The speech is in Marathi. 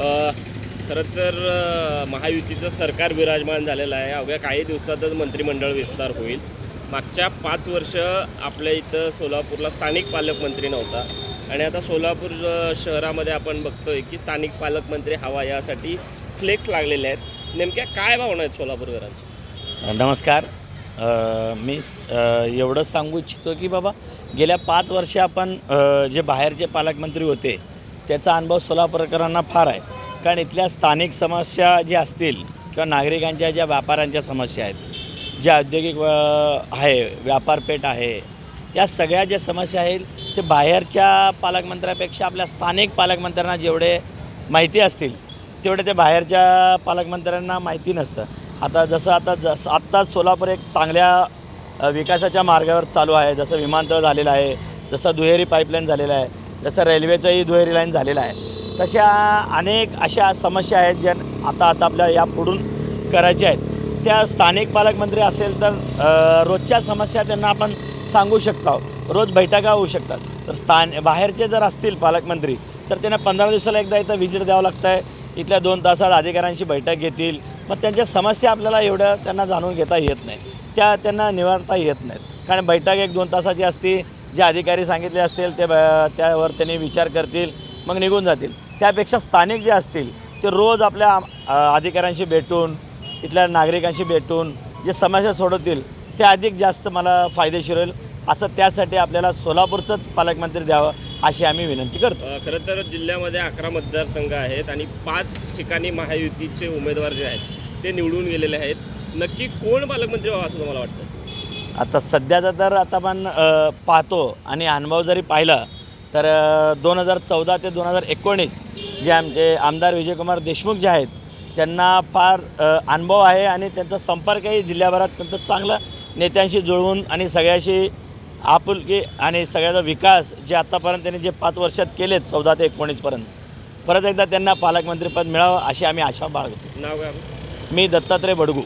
खरं तर महायुतीचं सरकार विराजमान झालेलं आहे. अवघ्या काही दिवसातच मंत्रिमंडळ विस्तार होईल. मागच्या 5 वर्ष आपल्या इथं सोलापूरला स्थानिक पालकमंत्री नव्हता आणि आता सोलापूर शहरामध्ये आपण बघतोय की स्थानिक पालकमंत्री हवा यासाठी फ्लेक्स लागलेले आहेत. नेमक्या काय भावना आहेत सोलापूरकरांची? नमस्कार. मी एवढंच सांगू इच्छितो की बाबा गेल्या 5 वर्ष आपण जे बाहेरचे पालकमंत्री होते त्याचा अनुभव सोलापूरकरांना फार आहे. कारण इथल्या स्थानिक समस्या ज्या असतील किंवा नागरिकांच्या ज्या व्यापाऱ्यांच्या समस्या आहेत, ज्या औद्योगिक आहे, व्यापारपेठ आहे, या सगळ्या ज्या समस्या आहेत ते बाहेरच्या पालकमंत्र्यापेक्षा आपल्या स्थानिक पालकमंत्र्यांना जेवढे माहिती असतील तेवढे ते बाहेरच्या पालकमंत्र्यांना माहिती नसतं. आत्ताच सोलापूर एक चांगल्या विकासाच्या मार्गावर चालू आहे. जसं विमानतळ झालेलं आहे, जसं दुहेरी पाईपलाईन झालेलं आहे, जसं रेल्वेचंही दुहेरी लाईन झालेलं आहे. तशा अनेक अशा समस्या आहेत ज्या आता आपल्या यापुढून करायच्या आहेत. त्या स्थानिक पालकमंत्री असेल तर रोजच्या समस्या त्यांना आपण सांगू शकतो, रोज बैठका होऊ शकतात. तर बाहेरचे जर असतील पालकमंत्री तर त्यांना 15 दिवसाला एकदा इथं व्हिजिट द्यावं लागतं आहे. इथल्या 2 तासात अधिकाऱ्यांशी बैठक घेतील. मग त्यांच्या समस्या आपल्याला एवढ्या त्यांना जाणून घेता येत नाही, त्यांना निवारता येत नाहीत. कारण बैठक 1-2 तासाची असती. जे अधिकारी सांगितले असतील त्यावर त्यांनी विचार करतील, मग निघून जातील. त्यापेक्षा स्थानिक जे असतील ते रोज आपल्या अधिकाऱ्यांशी भेटून, इथल्या नागरिकांशी भेटून जे समस्या सोडवतील ते अधिक जास्त मला फायदेशीर होईल. असं त्यासाठी आपल्याला सोलापूरचंच पालकमंत्री द्यावं अशी आम्ही विनंती करतो. खरं तर जिल्ह्यामध्ये 11 मतदारसंघ आहेत आणि 5 ठिकाणी महायुतीचे उमेदवार जे आहेत ते निवडून गेलेले आहेत. नक्की कोण पालकमंत्री व्हावं असं तुम्हाला वाटतं? आता सध्याचा तर आता आपण पाहतो आणि अनुभव जरी पाहिला तर 2014 ते 2019 जे आमचे आमदार विजयकुमार देशमुख जे आहेत त्यांना फार अनुभव आहे आणि त्यांचा संपर्कही जिल्ह्याभरात त्यांचं चांगलं नेत्यांशी जुळवून आणि सगळ्याशी आपुलकी आणि सगळ्याचा विकास जे आत्तापर्यंत त्यांनी जे 5 वर्षात केलेत 14 ते 19पर्यंत, परत एकदा त्यांना पालकमंत्रीपद मिळावं अशी आम्ही आशा बाळगतो. नाव काय? मी दत्तात्रय बडगू.